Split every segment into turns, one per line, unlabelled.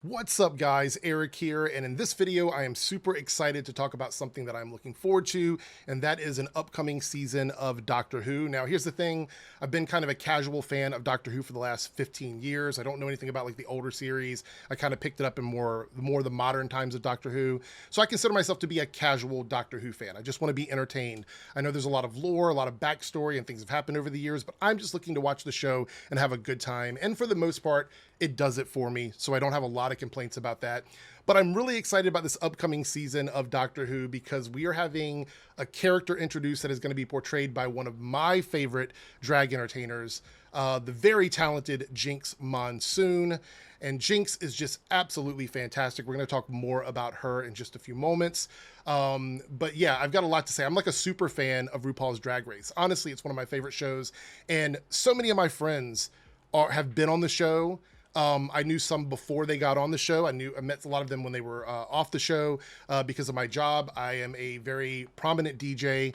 What's up guys, Eric here, and in this video I am super excited to talk about something that I'm looking forward to, and that is an upcoming season of Doctor Who. Now here's the thing, I've been kind of a casual fan of Doctor Who for the last 15 years. I don't know anything about like the older series. I kind of picked it up in more the modern times of Doctor Who. So I consider myself to be a casual Doctor Who fan. I just want to be entertained. I know there's a lot of lore, a lot of backstory, and things have happened over the years, but I'm just looking to watch the show and have a good time. And for the most part, it does it for me, so I don't have a lot of complaints about that. But I'm really excited about this upcoming season of Doctor Who because we are having a character introduced that is going to be portrayed by one of my favorite drag entertainers, the very talented Jinkx Monsoon. And Jinkx is just absolutely fantastic. We're going to talk more about her in just a few moments. But yeah, I've got a lot to say. I'm like a super fan of RuPaul's Drag Race. Honestly, it's one of my favorite shows. And so many of my friends have been on the show. I knew some before they got on the show. I met a lot of them when they were off the show because of my job. I am a very prominent DJ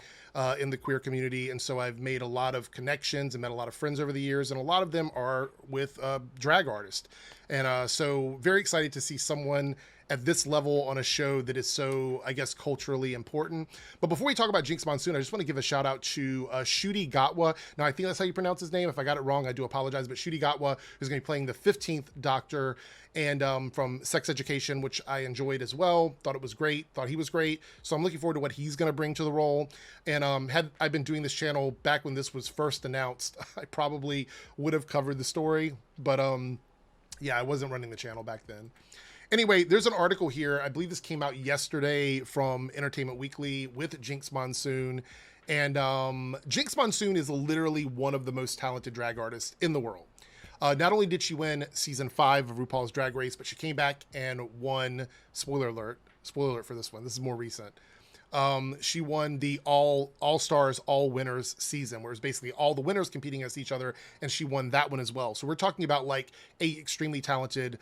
in the queer community, and so I've made a lot of connections and met a lot of friends over the years, and a lot of them are with drag artists. And so very excited to see someone at this level on a show that is so, I guess, culturally important. But before we talk about Jinkx Monsoon, I just want to give a shout out to Ncuti Gatwa. Now, I think that's how you pronounce his name. If I got it wrong, I do apologize. But Ncuti Gatwa is going to be playing the 15th Doctor, and from Sex Education, which I enjoyed as well. Thought it was great. Thought he was great. So I'm looking forward to what he's going to bring to the role. And had I been doing this channel back when this was first announced, I probably would have covered the story. But yeah, I wasn't running the channel back then. Anyway, there's an article here. I believe this came out yesterday from Entertainment Weekly with Jinkx Monsoon. And Jinkx Monsoon is literally one of the most talented drag artists in the world. Not only did she win season 5 of RuPaul's Drag Race, but she came back and won, spoiler alert for this one. This is more recent. She won the all stars, all winners season, where it's basically all the winners competing against each other, and she won that one as well. So we're talking about like a extremely talented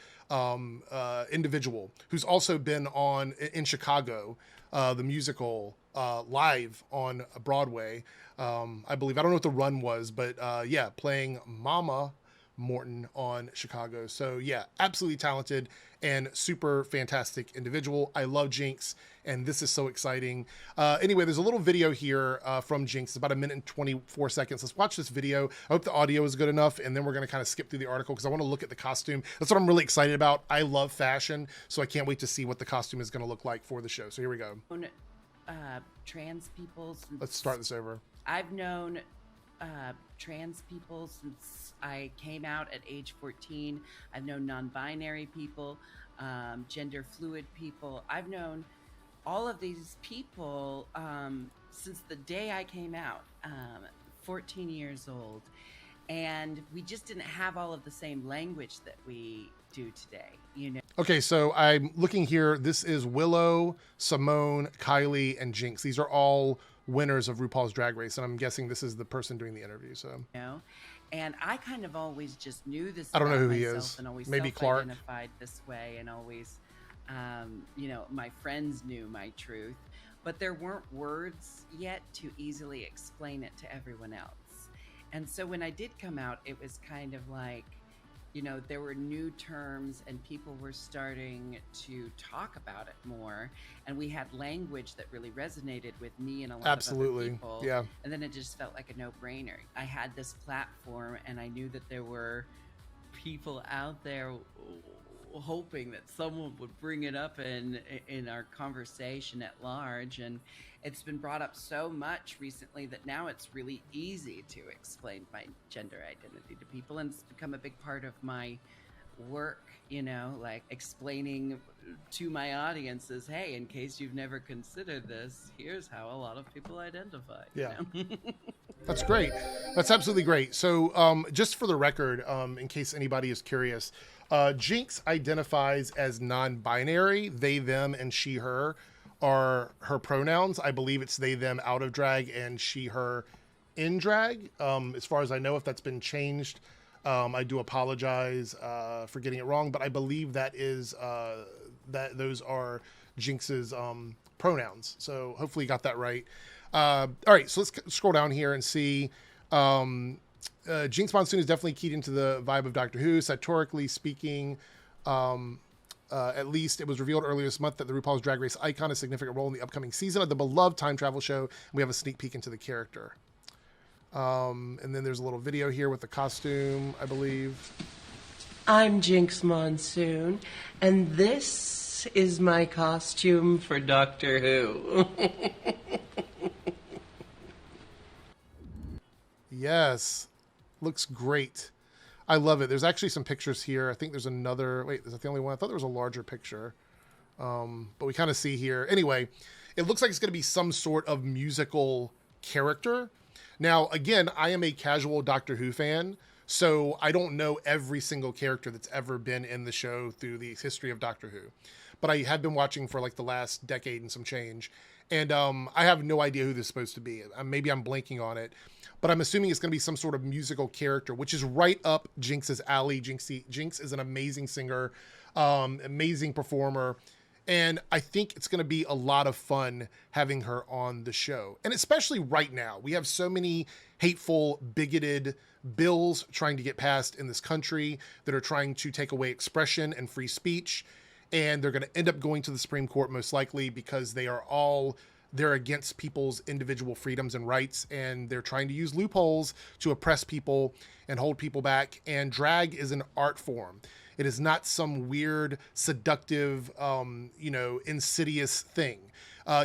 individual who's also been on in Chicago, the musical live on Broadway. I believe, I don't know what the run was, but yeah, playing Mama Morton on Chicago. So yeah, absolutely talented and super fantastic individual. I love Jinkx, and this is so exciting. Anyway, there's a little video here from Jinkx. It's about 1 minute and 24 seconds. Let's watch this video. I hope the audio is good enough, and then we're going to kind of skip through the article because I want to look at the costume. That's what I'm really excited about. I love fashion, so I can't wait to see what the costume is going to look like for the show. So here we go.
Trans people since
Let's start this over.
I've known trans people since I came out at age 14. I've known non-binary people, gender fluid people. I've known all of these people since the day I came out, 14 years old. And we just didn't have all of the same language that we do today, you know?
Okay, so I'm looking here. This is Willow, Simone, Kylie, and Jinkx. These are all winners of RuPaul's Drag Race, and I'm guessing this is the person doing the interview. So,
you know, and I kind of always just knew this.
I don't know who
about
he
myself
is.
And always
Maybe Clark.
Identified this way, and always, you know, my friends knew my truth, but there weren't words yet to easily explain it to everyone else. And so when I did come out, it was kind of like, you know, there were new terms and people were starting to talk about it more. And we had language that really resonated with me and a lot of other people.
Yeah.
And then it just felt like a no-brainer. I had this platform and I knew that there were people out there hoping that someone would bring it up in our conversation at large. And it's been brought up so much recently that now it's really easy to explain my gender identity to people, and it's become a big part of my work, you know, like explaining to my audiences, hey, in case you've never considered this, here's how a lot of people identify.
Yeah.
You know?
That's great. That's absolutely great. So just for the record, in case anybody is curious, Jinkx identifies as non-binary. They, them, and she, her are her pronouns. I believe it's they, them out of drag and she, her in drag. As far as I know, if that's been changed, I do apologize for getting it wrong, but I believe that is that those are Jinkx's pronouns. So hopefully you got that right. All right, so let's scroll down here and see. Jinkx Monsoon is definitely keyed into the vibe of Doctor Who, satirically speaking. at least it was revealed earlier this month that the RuPaul's Drag Race icon has a significant role in the upcoming season of the beloved time travel show. And we have a sneak peek into the character. And then there's a little video here with the costume, I believe.
I'm Jinkx Monsoon, and this is my costume for Doctor Who.
Yes, looks great. I love it. There's actually some pictures here. I think there's another, wait, is that the only one? I thought there was a larger picture. But we kind of see here. Anyway, it looks like it's going to be some sort of musical character. Now, again, I am a casual Doctor Who fan, so I don't know every single character that's ever been in the show through the history of Doctor Who. But I have been watching for like the last decade and some change. And I have no idea who this is supposed to be. Maybe I'm blanking on it. But I'm assuming it's going to be some sort of musical character, which is right up Jinkx's alley. Jinkx is an amazing singer, amazing performer. And I think it's going to be a lot of fun having her on the show. And especially right now, we have so many hateful, bigoted bills trying to get passed in this country that are trying to take away expression and free speech. And they're going to end up going to the Supreme Court most likely because they're against people's individual freedoms and rights. And they're trying to use loopholes to oppress people and hold people back. And drag is an art form. It is not some weird, seductive, insidious thing.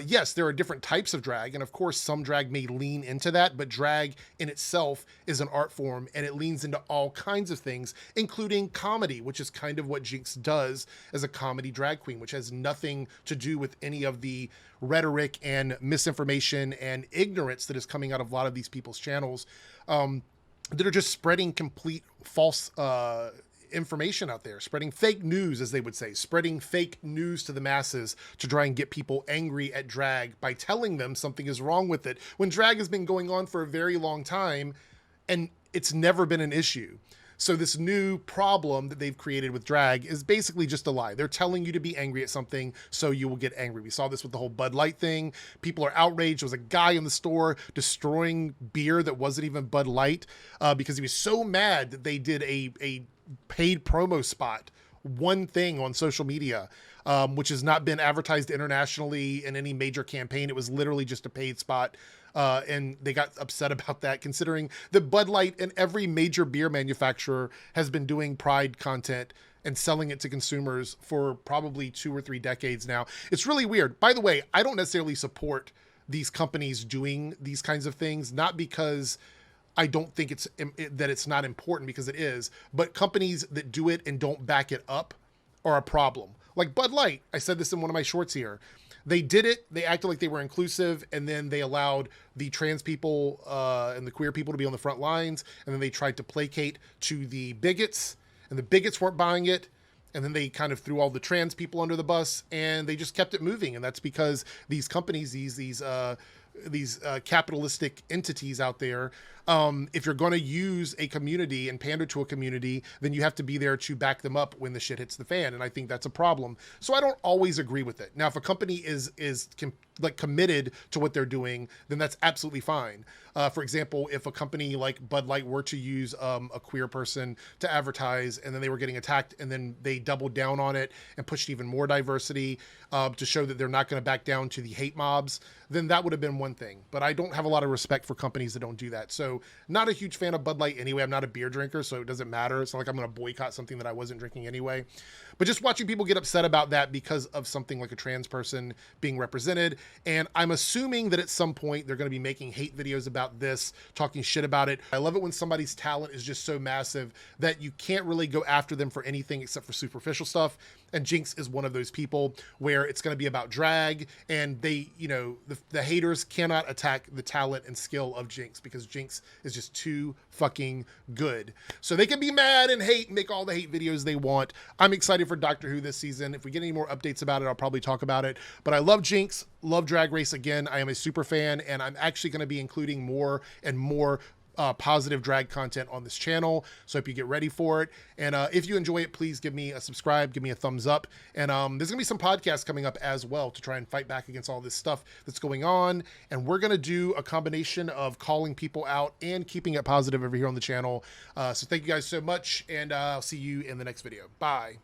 Yes, there are different types of drag, and of course some drag may lean into that, but drag in itself is an art form, and it leans into all kinds of things, including comedy, which is kind of what Jinkx does as a comedy drag queen, which has nothing to do with any of the rhetoric and misinformation and ignorance that is coming out of a lot of these people's channels that are just spreading complete false information out there, spreading fake news, as they would say, spreading fake news to the masses to try and get people angry at drag by telling them something is wrong with it, when drag has been going on for a very long time and it's never been an issue. So this new problem that they've created with drag is basically just a lie. They're telling you to be angry at something so you will get angry. We saw this with the whole Bud Light thing. People are outraged. There was a guy in the store destroying beer that wasn't even Bud Light because he was so mad that they did a paid promo spot, one thing on social media, which has not been advertised internationally in any major campaign. It was literally just a paid spot. And they got upset about that, considering that Bud Light and every major beer manufacturer has been doing Pride content and selling it to consumers for probably 2 or 3 decades now. It's really weird. By the way, I don't necessarily support these companies doing these kinds of things, not because I don't think that it's not important, because it is, but companies that do it and don't back it up are a problem. Like Bud Light, I said this in one of my shorts here. They did it, they acted like they were inclusive, and then they allowed the trans people and the queer people to be on the front lines, and then they tried to placate to the bigots, and the bigots weren't buying it, and then they kind of threw all the trans people under the bus, and they just kept it moving. And that's because these companies, these capitalistic entities out there, if you're going to use a community and pander to a community, then you have to be there to back them up when the shit hits the fan. And I think that's a problem. So I don't always agree with it. Now, if a company is committed to what they're doing, then that's absolutely fine. For example, if a company like Bud Light were to use a queer person to advertise, and then they were getting attacked, and then they doubled down on it and pushed even more diversity to show that they're not going to back down to the hate mobs, then that would have been one thing. But I don't have a lot of respect for companies that don't do that. So not a huge fan of Bud Light anyway. I'm not a beer drinker, so it doesn't matter. It's not like I'm going to boycott something that I wasn't drinking anyway. But just watching people get upset about that because of something like a trans person being represented. And I'm assuming that at some point they're going to be making hate videos about this, talking shit about it. I love it when somebody's talent is just so massive that you can't really go after them for anything except for superficial stuff. And Jinkx is one of those people where it's going to be about drag, and they, the haters cannot attack the talent and skill of Jinkx, because Jinkx is just too fucking good. So they can be mad and hate and make all the hate videos they want. I'm excited for Doctor Who this season. If we get any more updates about it, I'll probably talk about it. But I love Jinkx, love Drag Race. Again, I am a super fan, and I'm actually going to be including more and more positive drag content on this channel. So I hope you get ready for it. And if you enjoy it, please give me a subscribe, give me a thumbs up. And there's gonna be some podcasts coming up as well to try and fight back against all this stuff that's going on. And we're gonna do a combination of calling people out and keeping it positive over here on the channel. So thank you guys so much, and I'll see you in the next video. Bye.